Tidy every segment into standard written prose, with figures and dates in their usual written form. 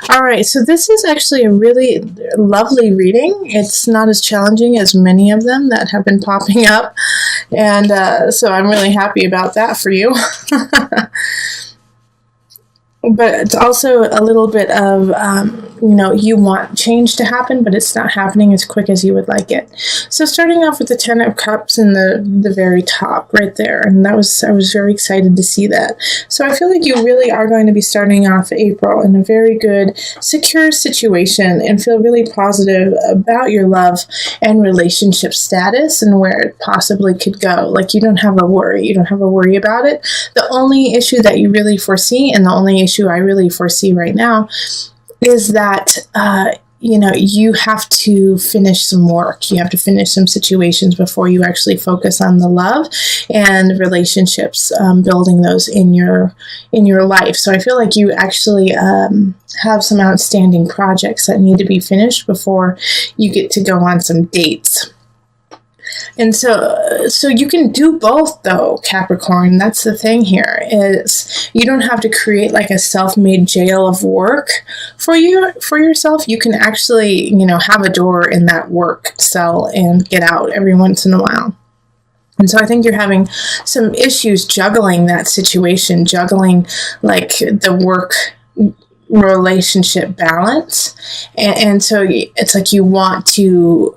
All right, so this is actually a really lovely reading. It's not as challenging as many of them that have been popping up, and so I'm really happy about that for you. But it's also a little bit of, you want change to happen, but it's not happening as quick as you would like it. So starting off with the Ten of Cups in the very top right there. And I was very excited to see that. So I feel like you really are going to be starting off April in a very good, secure situation and feel really positive about your love and relationship status and where it possibly could go. Like you don't have a worry. You don't have a worry about it. The only issue that you really foresee, and the only issue I really foresee right now, is that you have to finish some work. You have to finish some situations before you actually focus on the love and relationships, building those in your life. So I feel like you actually have some outstanding projects that need to be finished before you get to go on some dates. And so you can do both, though, Capricorn. That's the thing here, is you don't have to create like a self-made jail of work for yourself. You can actually, have a door in that work cell and get out every once in a while. And so I think you're having some issues juggling that situation, juggling like the work relationship balance. And so it's like you want to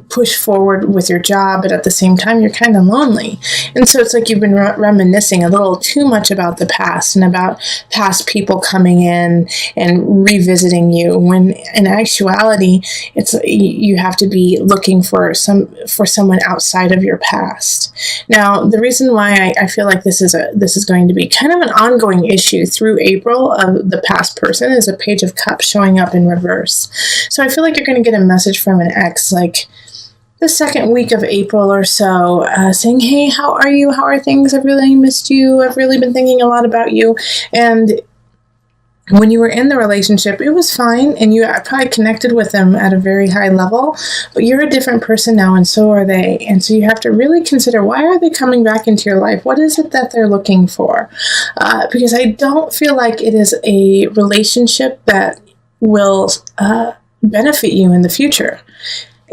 push forward with your job, but at the same time, you're kind of lonely. And so it's like you've been reminiscing a little too much about the past and about past people coming in and revisiting you, when in actuality, it's you have to be looking for someone outside of your past. Now, the reason why I feel like this is going to be kind of an ongoing issue through April of the past person is a Page of Cups showing up in reverse. So I feel like you're going to get a message from an ex, like the second week of April or so, saying, hey, how are you? How are things? I've really missed you. I've really been thinking a lot about you. And when you were in the relationship, it was fine, and you probably connected with them at a very high level, but you're a different person now, and so are they. And so you have to really consider, why are they coming back into your life? What is it that they're looking for? Because I don't feel like it is a relationship that will benefit you in the future.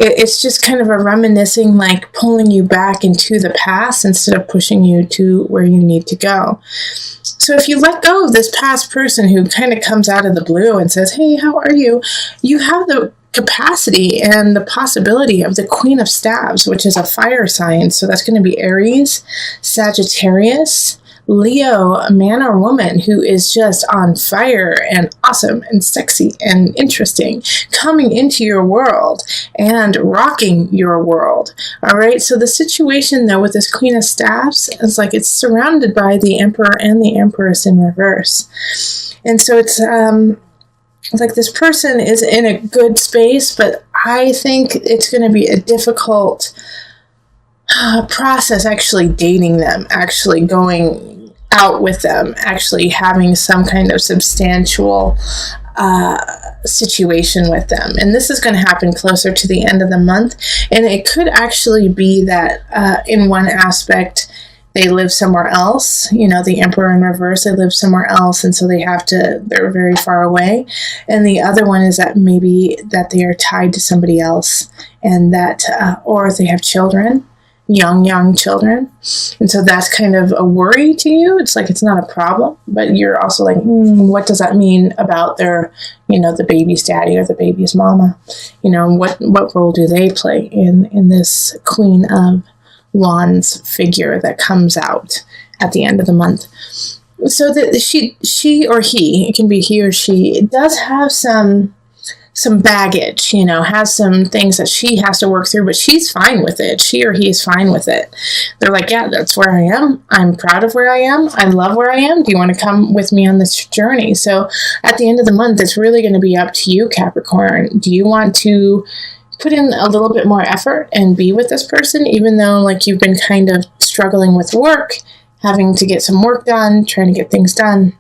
It's just kind of a reminiscing, like pulling you back into the past instead of pushing you to where you need to go. So if you let go of this past person who kind of comes out of the blue and says, hey, how are you? You have the capacity and the possibility of the Queen of Staves, which is a fire sign. So that's going to be Aries, Sagittarius, Leo, a man or woman who is just on fire and awesome and sexy and interesting, coming into your world and rocking your world. All right. So the situation, though, with this Queen of Staves is like it's surrounded by the Emperor and the Empress in reverse. And so it's like this person is in a good space, but I think it's going to be a difficult process actually dating them, actually going out with them, actually having some kind of substantial situation with them. And this is going to happen closer to the end of the month. And it could actually be that in one aspect, they live somewhere else. The Emperor in reverse, they live somewhere else. And so they're very far away. And the other one is that maybe that they are tied to somebody else, and that, or they have children. Young children. And so that's kind of a worry to you. It's like, it's not a problem, but you're also like, what does that mean about their, the baby's daddy or the baby's mama? What role do they play in this Queen of Wands figure that comes out at the end of the month? So that she or he, it can be he or she, does have some baggage, has some things that she has to work through, but she's fine with it. She or he is fine with it. They're like, yeah, that's where I am. I'm proud of where I am. I love where I am. Do you want to come with me on this journey? So at the end of the month, it's really going to be up to you, Capricorn. Do you want to put in a little bit more effort and be with this person, even though like you've been kind of struggling with work, having to get some work done, trying to get things done?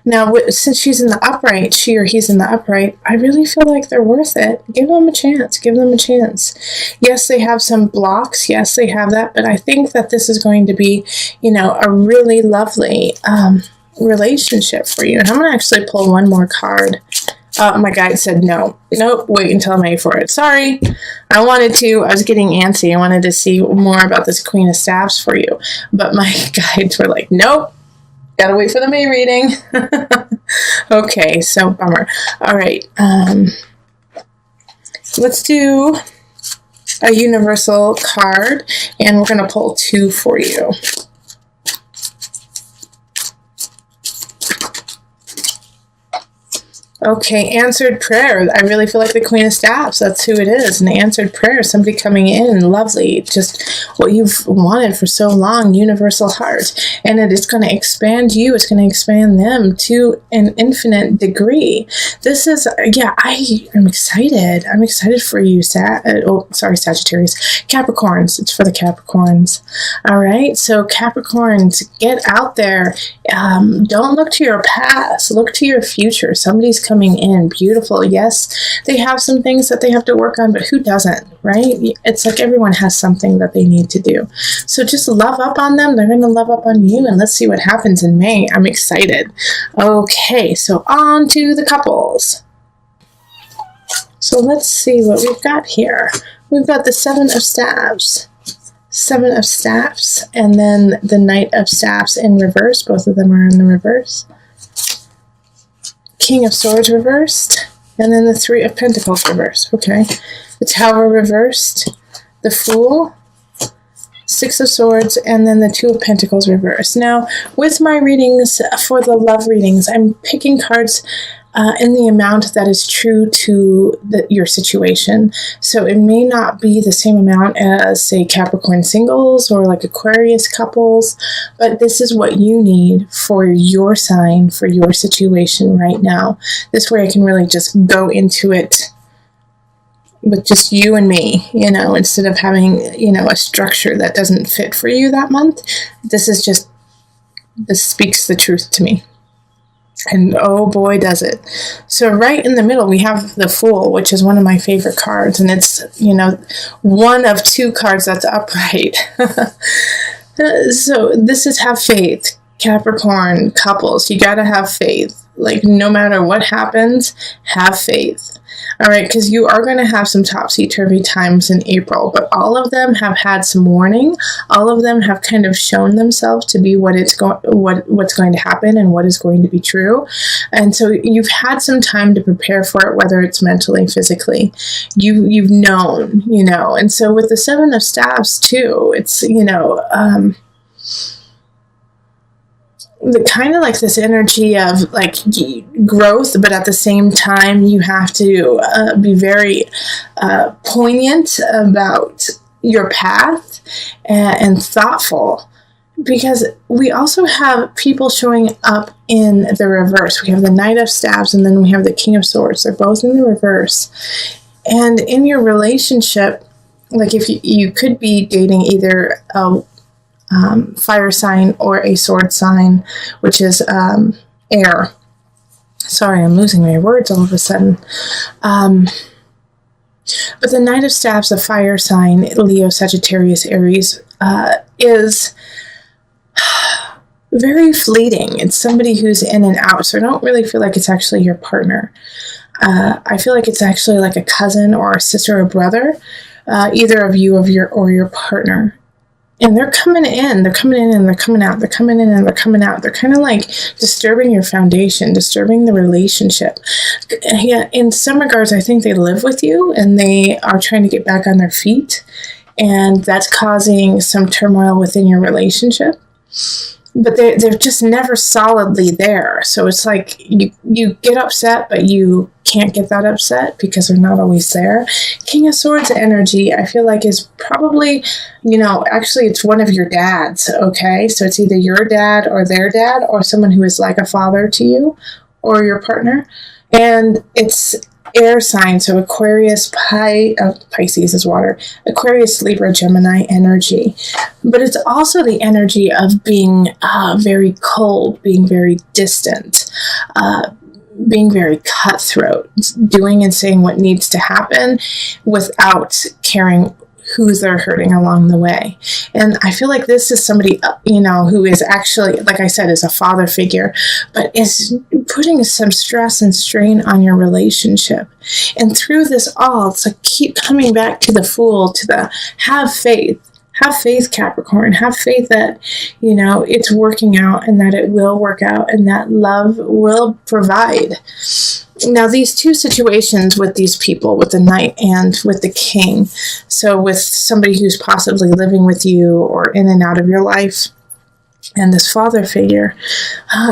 Now, since she's in the upright, she or he's in the upright, I really feel like they're worth it. Give them a chance. Give them a chance. Yes, they have some blocks. Yes, they have that. But I think that this is going to be, a really lovely relationship for you. And I'm going to actually pull one more card. My guide said no. Nope, wait until I'm ready for it. Sorry. I was getting antsy. I wanted to see more about this Queen of Staffs for you. But my guides were like, nope. Gotta wait for the May reading. Okay, so bummer. All right. Let's do a universal card, and we're going to pull 2 for you. Okay, answered prayer. I really feel like the Queen of Staffs. That's who it is. An answered prayer. Somebody coming in. Lovely. Just what you've wanted for so long. Universal heart. And it is going to expand you. It's going to expand them to an infinite degree. This is, yeah, I'm excited. I'm excited for you, Sagittarius. Capricorns. It's for the Capricorns. All right. So Capricorns, get out there. Don't look to your past. Look to your future. Somebody's coming in. Beautiful. Yes, they have some things that they have to work on, but who doesn't, right? It's like everyone has something that they need to do. So just love up on them. They're going to love up on you, and let's see what happens in May. I'm excited. Okay, so on to the couples. So let's see what we've got here. We've got the 7 of Staffs. 7 of Staffs, and then the Knight of Staffs in reverse. Both of them are in the reverse. King of Swords reversed, and then the 3 of Pentacles reversed. Okay. The Tower reversed, the Fool, 6 of Swords, and then the 2 of Pentacles reversed. Now, with my readings, for the love readings, I'm picking cards in the amount that is true to your situation. So it may not be the same amount as, say, Capricorn singles or like Aquarius couples, but this is what you need for your sign, for your situation right now. This way I can really just go into it with just you and me, instead of having, a structure that doesn't fit for you that month. This speaks the truth to me. And oh boy, does it. So right in the middle, we have the Fool, which is one of my favorite cards. And it's, one of 2 cards that's upright. So this is have faith. Capricorn couples, you got to have faith. Like, no matter what happens, have faith. All right, because you are going to have some topsy-turvy times in April, but all of them have had some warning. All of them have kind of shown themselves to be what's going to happen and what is going to be true. And so you've had some time to prepare for it, whether it's mentally, physically. You've known, And so with the 7 of Staffs too, it's, the kind of like this energy of like growth, but at the same time you have to be very poignant about your path and thoughtful, because we also have people showing up in the reverse. We have the Knight of Staffs, and then we have the King of Swords. They're both in the reverse. And in your relationship, like if you could be dating either a fire sign or a sword sign, which is air. Sorry, I'm losing my words all of a sudden. But the Knight of Staffs, a fire sign, Leo, Sagittarius, Aries, is very fleeting. It's somebody who's in and out, so I don't really feel like it's actually your partner. I feel like it's actually like a cousin or a sister or brother, either of you or your partner. And they're coming in and they're coming out. They're coming in and they're coming out. They're kind of like disturbing your foundation, disturbing the relationship. Yeah, in some regards, I think they live with you and they are trying to get back on their feet. And that's causing some turmoil within your relationship. But they're just never solidly there. So it's like you get upset, but you can't get that upset because they're not always there. King of Swords energy, I feel like, is probably, actually it's one of your dads, okay? So it's either your dad or their dad or someone who is like a father to you or your partner. And it's air sign, so Aquarius, Pisces is water, Aquarius, Libra, Gemini energy. But it's also the energy of being very cold, being very distant, being very cutthroat, doing and saying what needs to happen without caring who they're hurting along the way. And I feel like this is somebody, who is actually, like I said, is a father figure, but is putting some stress and strain on your relationship. And through this all, it's like keep coming back to the Fool, to the have faith. Have faith, Capricorn. Have faith that, it's working out and that it will work out and that love will provide. Now, these two situations with these people, with the Knight and with the King, so with somebody who's possibly living with you or in and out of your life, and this father figure,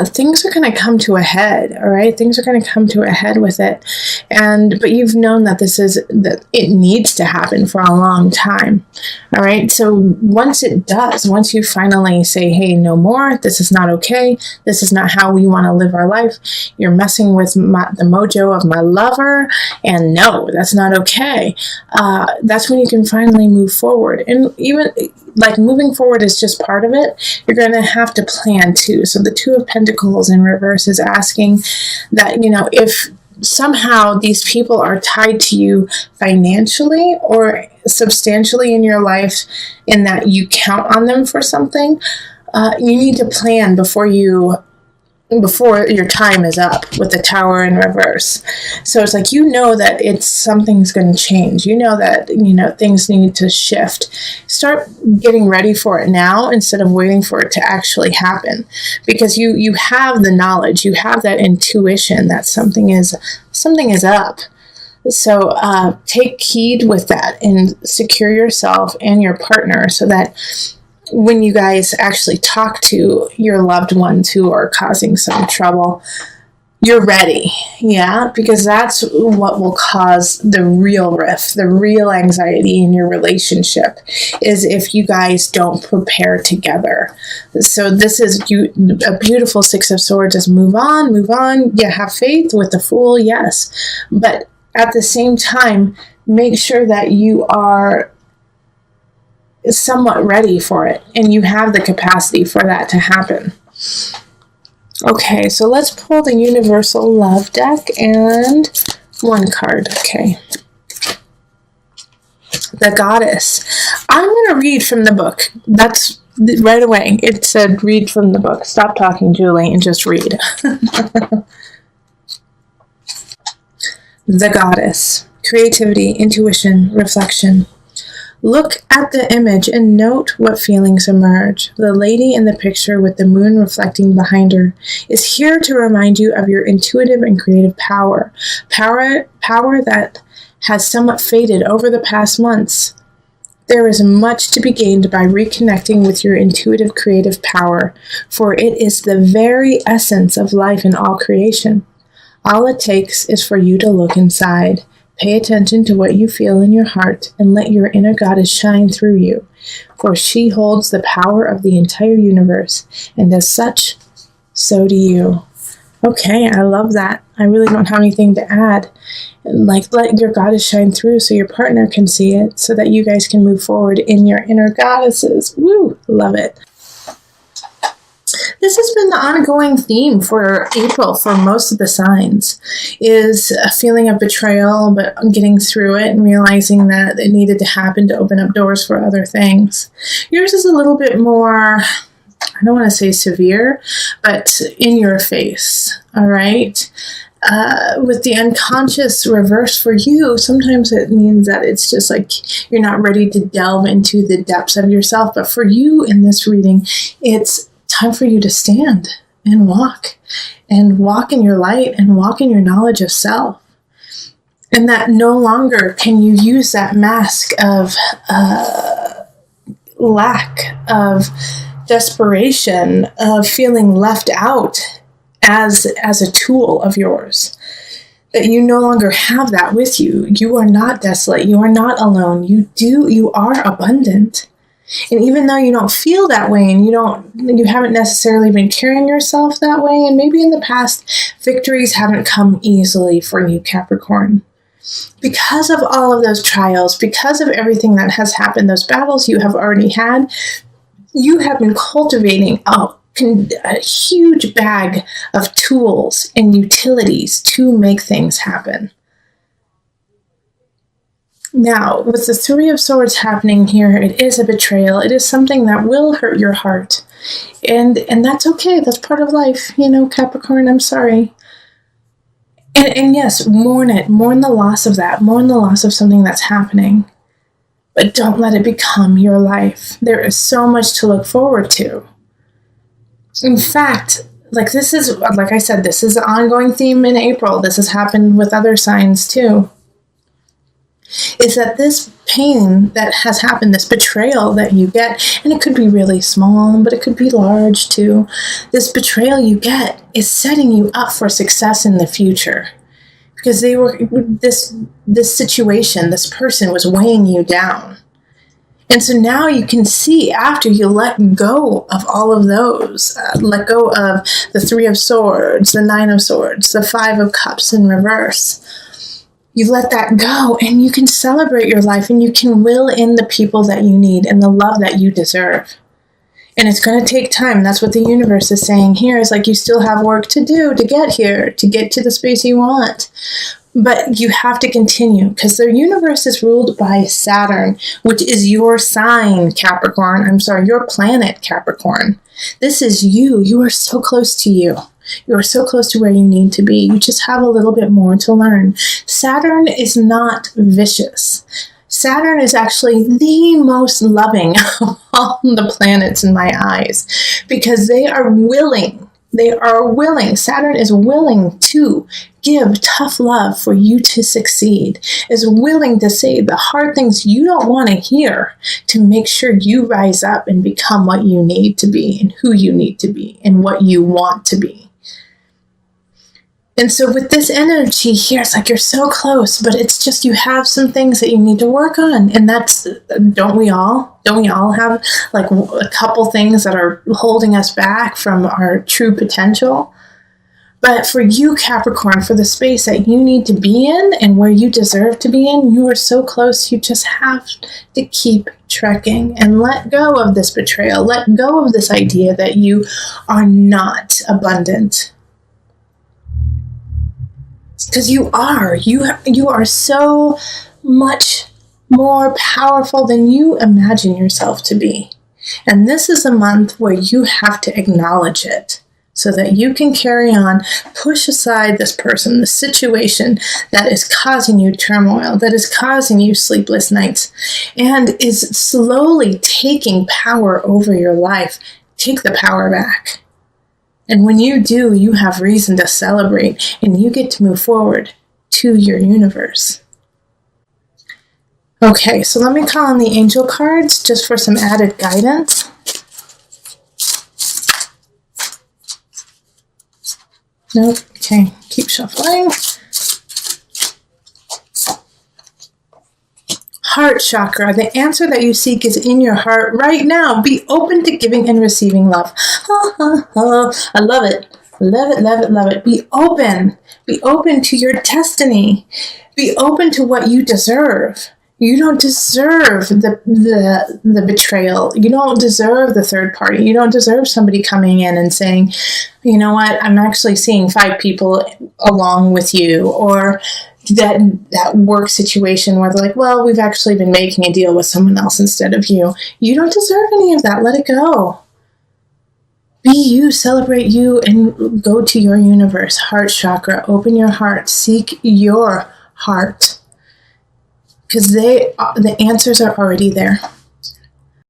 things are going to come to a head, all right? Things are going to come to a head with it. But you've known that that it needs to happen for a long time, all right? So once it does, once you finally say, hey, no more, this is not okay, this is not how we want to live our life, you're messing with the mojo of my lover, and no, that's not okay. That's when you can finally move forward. And even like moving forward is just part of it. You're going to have to plan too. So the Two of Pentacles in reverse is asking that, if somehow these people are tied to you financially or substantially in your life, in that you count on them for something, you need to plan before your time is up, with the Tower in reverse. So it's like, that something's going to change. That, things need to shift. Start getting ready for it now instead of waiting for it to actually happen. Because you have the knowledge, you have that intuition that something is up. So take heed with that and secure yourself and your partner so that when you guys actually talk to your loved ones who are causing some trouble, you're ready. Yeah, because that's what will cause the real rift, the real anxiety in your relationship, is if you guys don't prepare together. So this is a beautiful Six of Swords, is move on. Yeah, have faith with the Fool, yes. But at the same time, make sure that you are somewhat ready for it and you have the capacity for that to happen. Okay, so let's pull the Universal Love deck and one card. Okay, the Goddess. I'm going to read from the book. That's right away. It said read from the book. Stop talking, Julie, and just read. The Goddess. Creativity, intuition, reflection. Look at the image and note what feelings emerge. The lady in the picture with the moon reflecting behind her is here to remind you of your intuitive and creative power. Power that has somewhat faded over the past months. There is much to be gained by reconnecting with your intuitive creative power, for it is the very essence of life and all creation. All it takes is for you to look inside. Pay attention to what you feel in your heart and let your inner goddess shine through you, for she holds the power of the entire universe, and as such, so do you. Okay, I love that. I really don't have anything to add. Like, let your goddess shine through so your partner can see it, so that you guys can move forward in your inner goddesses. Woo! Love it. This has been the ongoing theme for April for most of the signs, is a feeling of betrayal, but getting through it and realizing that it needed to happen to open up doors for other things. Yours is a little bit more, I don't want to say severe, but in your face, all right? With the unconscious reverse for you, sometimes it means that it's just like you're not ready to delve into the depths of yourself. But for you in this reading, it's time for you to stand and walk in your light and walk in your knowledge of self. And that no longer can you use that mask of lack, of desperation, of feeling left out as a tool of yours. That you no longer have that with you. You are not desolate. You are not alone. You are abundant. And even though you don't feel that way and you haven't necessarily been carrying yourself that way, and maybe in the past victories haven't come easily for you, Capricorn. Because of all of those trials, because of everything that has happened, those battles you have already had, you have been cultivating a huge bag of tools and utilities to make things happen. Now, with the Three of Swords happening here, it is a betrayal. It is something that will hurt your heart. And that's okay. That's part of life. Capricorn, I'm sorry. And yes, mourn it. Mourn the loss of that. Mourn the loss of something that's happening. But don't let it become your life. There is so much to look forward to. In fact, like I said, this is an ongoing theme in April. This has happened with other signs too. Is that this pain that has happened, this betrayal that you get, and it could be really small, but it could be large too. This betrayal you get is setting you up for success in the future. Because this situation, this person was weighing you down. And so now you can see, after you let go of all of those, let go of the Three of Swords, the Nine of Swords, the Five of Cups in reverse, you let that go and you can celebrate your life and you can will in the people that you need and the love that you deserve. And it's going to take time. That's what the universe is saying here, is like you still have work to do to get here, to get to the space you want. But you have to continue, because the universe is ruled by Saturn, which is your sign, Capricorn. I'm sorry, your planet, Capricorn. This is you. You are so close to you. You are so close to where you need to be. You just have a little bit more to learn. Saturn is not vicious. Saturn is actually the most loving of all the planets in my eyes, because they are willing. Saturn is willing to give tough love for you to succeed, is willing to say the hard things you don't want to hear to make sure you rise up and become what you need to be and who you need to be and what you want to be. And so with this energy here, it's like you're so close, but it's just you have some things that you need to work on. And that's, don't we all have like a couple things that are holding us back from our true potential? But for you, Capricorn, for the space that you need to be in and where you deserve to be in, you are so close. You just have to keep trekking and let go of this betrayal. Let go of this idea that you are not abundant. Because you are. You are so much more powerful than you imagine yourself to be. And this is a month where you have to acknowledge it so that you can carry on, push aside this person, the situation that is causing you turmoil, that is causing you sleepless nights, and is slowly taking power over your life. Take the power back. And when you do, you have reason to celebrate and you get to move forward to your universe. Okay, so let me call on the angel cards just for some added guidance. Nope, okay, keep shuffling. Heart chakra. The answer that you seek is in your heart right now. Be open to giving and receiving love. I love it. Love it, love it, love it. Be open. Be open to your destiny. Be open to what you deserve. You don't deserve the betrayal. You don't deserve the third party. You don't deserve somebody coming in and saying, you know what, I'm actually seeing 5 people along with you, or that work situation where they're like, well, we've actually been making a deal with someone else instead of you. You don't deserve any of that. Let it go. Be you, celebrate you, and go to your universe. Heart chakra, open your heart, seek your heart, because the answers are already there.